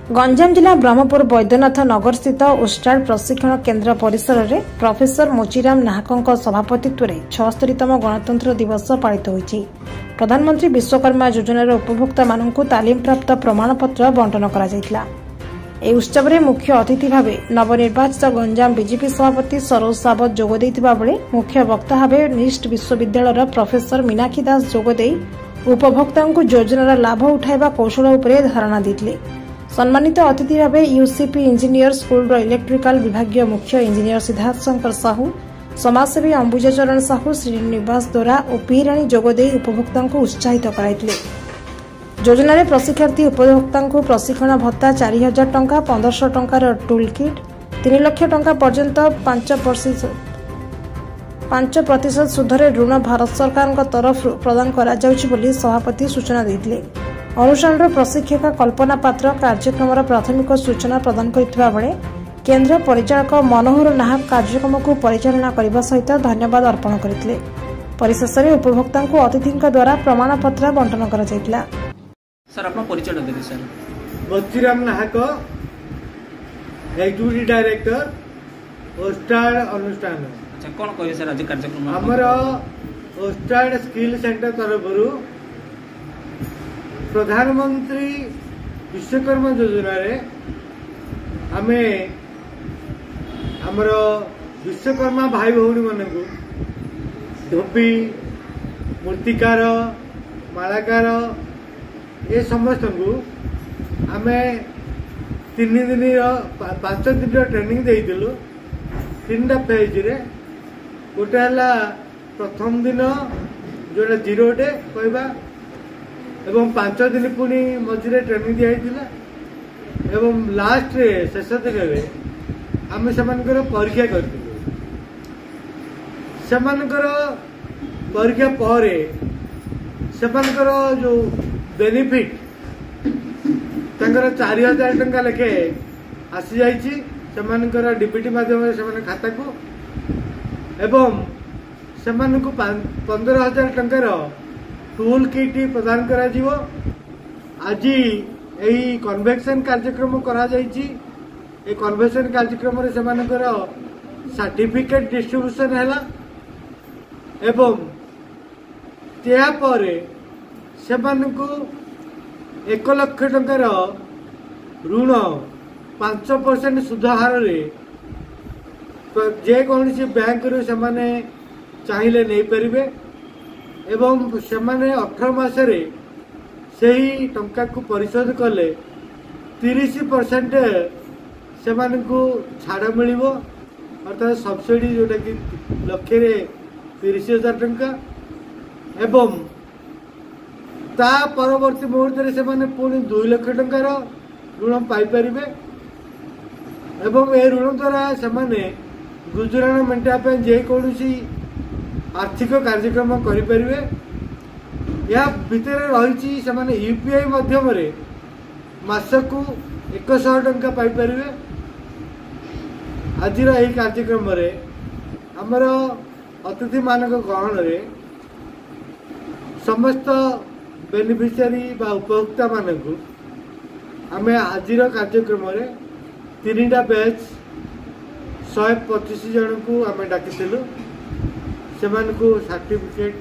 गंजाम जिला ब्रह्मपुर बैद्यनाथ नगर स्थित ओस्टाड प्रशिक्षण केन्द्र परिसर में प्रोफेसर मोचीराम नाहकों सभापतित्व में 76तम गणतंत्र दिवस पालित होईछि। प्रधानमंत्री विश्वकर्मा योजनार उपभोक्ता मानक तालीम प्राप्त प्रमाणपत्र बंटन करा जायतिला। ए उत्सव में मुख्य अतिथि भाव नवनिर्वाचित गंजाम बीजेपी सभापति सरोज सावत जोग देइतिबा बेले मुख्य वक्ता भाव निष्ट विश्वविद्यालय प्रोफेसर मीनाक्षी दास जोग देइ उपभोक्ता योजनार लाभ उठाइबा कौशल उपरे धारणा देइतिले। सम्मानित अतिथि भाव यूसीपी इंजीनियर स्कूल इलेक्ट्रिकल विभाग मुख्य इंजीनियर सिद्धार्थ शंकर साहू, समाजसेवी अंबुजाचरण साहू, श्रीनिवास दोरा और पीराणी जोगदे उपभोक्ता उत्साहित कराइतिले। योजन प्रशिक्षार्थी उपभोक्ता प्रशिक्षण भत्ता 4000 टंका, 1500 टंकार टूल किट, 3 लाख टंका पर्यंत 5% सुधरे ऋण भारत सरकार तरफ प्रदान करा जाउछि बोली सभापति सूचना देइतिले। अनुष्ठान प्रशिक्षिका कल्पना पात्र कार्यक्रम प्राथमिक सूचना प्रदान करथिबा बेले केन्द्र परिचालक मनोहर नाहक कार्यक्रम को परिचालना करने सहित धन्यवाद अर्पण करथिले। परिशेष में उपभोक्ता अतिथि द्वारा प्रमाणपत्र बंटन करा जायतिला। सर अपना परिचय देबे सर। मोचीराम नाहक, एग्जीक्यूटिव डायरेक्टर ओस्टाड अनुष्ठान। अच्छा कोन कहबे सर आज कार्यक्रम हमर ओस्टाड स्किल सेंटर तरफरु प्रधानमंत्री विश्वकर्मा योजना रे आमे हमर विश्वकर्मा भाई भौणी मन को धोबी, मूर्तिकार, मालाकार ये समस्त को आमे 3 दिन 5 दिन ट्रेनिंग देइदिलु। 3टा फेज रे गोटे हला प्रथम दिन जोटा 0 डे कहबा एवं 5 दिन पुणी मझे ट्रेनिंग दिया एवं लास्ट रे शेष दिन में आम से परीक्षा कर परीक्षा पर जो बेनिफिट 4000 टंका लेखे आसी जाइए डीबीटी माध्यम से खाता को एवं से 15,000 टंकार टूल किट प्रदान करा जीवो। आज यही कन्वेक्शन कार्यक्रम करा जाइछि। ए कन्वेक्शन कार्यक्रम रे सेमानकर सर्टिफिकेट डिस्ट्रीब्यूशन हैला एवं त्या परे सेमानकु 1 लाख टंकार ऋण 5% सुध हार रे जे कोनसी बैंक रे सेमाने चाहिले नै परिबे एवं सेमाने 18 मासरे सही टंका को परिशोध कले 30% सेमाने को छाड़ मिलिबो अर्थात सब्सिडी जोटा कि लक्षे रे 30,000 टंका एवं ता परवर्ती मुहूर्त रे सेमाने पुणी 2 लाख टंकार ऋण पाई परिबे एवं ए ऋण द्वारा सेमाने गुजराण मेंटा पे जे कोनसी आर्थिक कार्यक्रम करें। या भितर रही से यूपीआई माध्यम मासकू 100 टंका पाइपर। आज यही कार्यक्रम आमर अतिथि मानक ग्रहण में समस्त बेनिफिशियरी बा उपभोक्ता मानक आम आज कार्यक्रम 3टा बैच 125 जन को आम डाकिलु से सर्टिफिकेट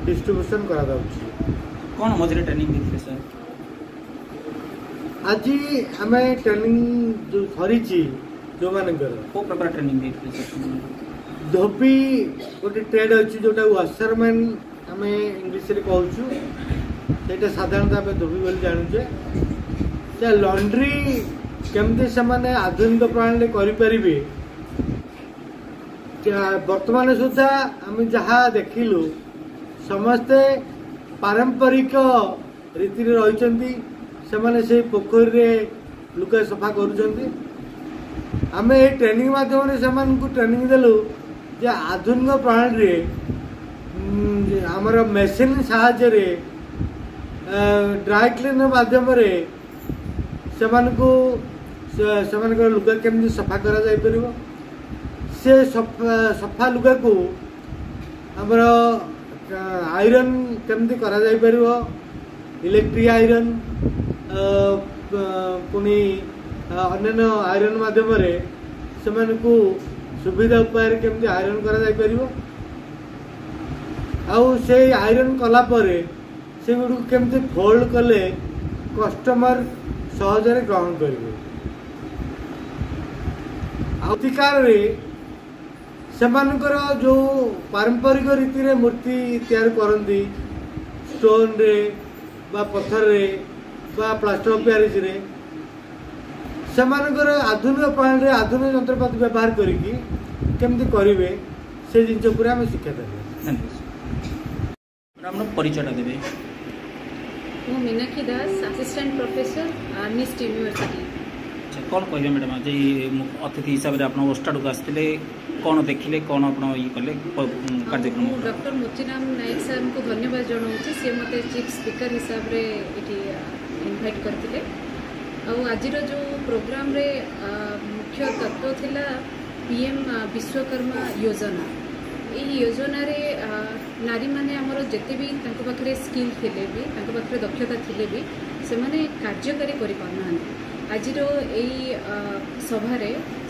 डिस्ट्रीब्यूशन करा जाउछि। कोन मझरे ट्रेनिंग दिले सर? आज आमे ट्रेनिंग जो सरीछि जो मानकर को प्रकार ट्रेनिंग दिले सर? धोबी गोटे ट्रेड अछि जोटा वाशरमैन आमे इंग्लिश रे कहउछु। सेटा साधारणतः आमे धोबी बोली जानुछे। जे लॉन्ड्री केमते समाने आधुनिक प्रणाली करि परिबे वर्तमान सुधा आम जहाँ देखिलु समस्ते पारंपरिक रीति रही से पोखरी रे लुका सफा करुँच। आम ये ट्रेनिंग माध्यम से ट्रेनिंग देलु जे आधुनिक प्रणाली आमर मेसीन साहाय्य ड्राई क्लीनर माध्यम से लुगा केमती सफा करा जाय परिबो से सफा लुगा को आमर आयरन केमती करा जाय परिबो इलेक्ट्रिक आयरन पुणी अन्य आयरन माध्यम से सुविधा उपाय केमती आयरन कर आयरन कलापर से गुड़ केमती फोल्ड कले कस्टमर सहजरे ग्रहण करेंगे अधिकार सेमानकर जो पारंपरिक रीति रे मूर्ति तैयार करती स्टोन रे बा पत्थर रे बा प्लास्टर ऑफ पेरिस रे सेमानकर आधुनिक प्रणाली रे आधुनिक यंत्रपाति व्यवहार करिकी केमती करिवे से जिंस पूरा हम शिक्षा देबे। हम परिचय देबे। मु मीनाक्षी दास असिस्टेंट प्रोफेसर मिस्ट यूनिवर्सिटी। अच्छा कौन कहे मैडम आज अतिथि हिसाब से आप ओस्टाड को आसते कौन देखिले कौन आप ये कले कार्यक्रम? डॉक्टर मोचीराम नायक सर को धन्यवाद जनाऊँ सी मत चीफ स्पीकर हिसाब से इनवाइट करते आज जो प्रोग्राम रे मुख्य तत्व थिला पीएम विश्वकर्मा योजना। यही योजना रे नारी माने हमर जते भी तांको पाखरे स्किल थिले भी तांको पाखरे दक्षता थिले भी से माने कार्यकारी करि पाना। आज सभार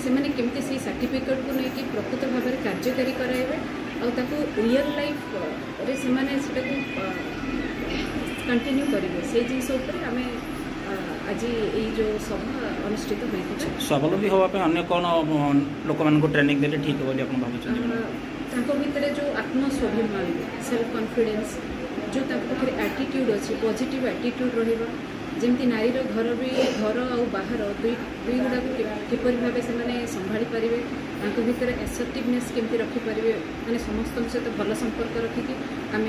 से मैंने केमती से सर्टिफिकेट को लेकिन प्रकृत भाव में कार्यकारी कराइबे और ताको रियल लाइफ रे से माने सेटा को कंटिन्यू करेंगे से जिस आम आज ये जो सभा अनुष्ठित होता स्वावलम्बी होगा अन्य कौन लोक मान ट्रेनिंग देते ठीक है भाई भितर जो आत्मस्वाभिमान सेल्फ कॉन्फिडेंस जो पाखे एटीट्यूड अच्छी पॉजिटिव एटीट्यूड रहा जमती नारी घर भी घर और बाहर दुई गुड़ा किपर भाव से संभाली पारे भितर एसर्टिवनेस केमती रखिपारे मैंने समस्त सहित भल संपर्क रखिकी आम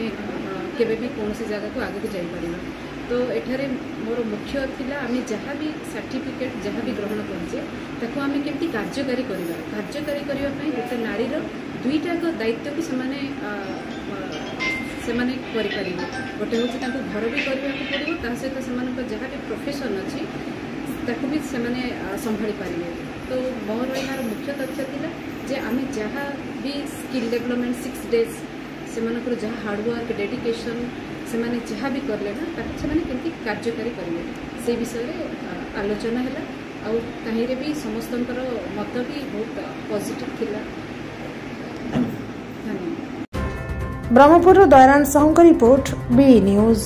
केवे भी कौन जगह को आगे जापर। तो एठारे मोर मुख्य थिला आम जहाँ भी सर्टिफिकेट जहाँ भी ग्रहण करे ताको आम केमती कार्यकारी करने गोटे नारीर दुईटाक दायित्व को सेमाने करें गोटे हूँ घर भी करने पड़ो ता सहित से जहाँ भी प्रोफेशन अच्छी ताको भी सेमाने संभाली पारे। तो मोर यार मुख्य तथ्य थिला जे आम जहाँ भी स्किल डेवलपमेंट 6 days से जहाँ हार्डवर्क डेडिकेशन से माने जहाँ भी करले ना ताको से केमती कार्यकारी करेंगे से विषय आलोचना है और कहीं भी समस्तंकर मत भी बहुत पॉजिटिव थिला। ब्रह्मपुर दयारान साहू का रिपोर्ट बी न्यूज।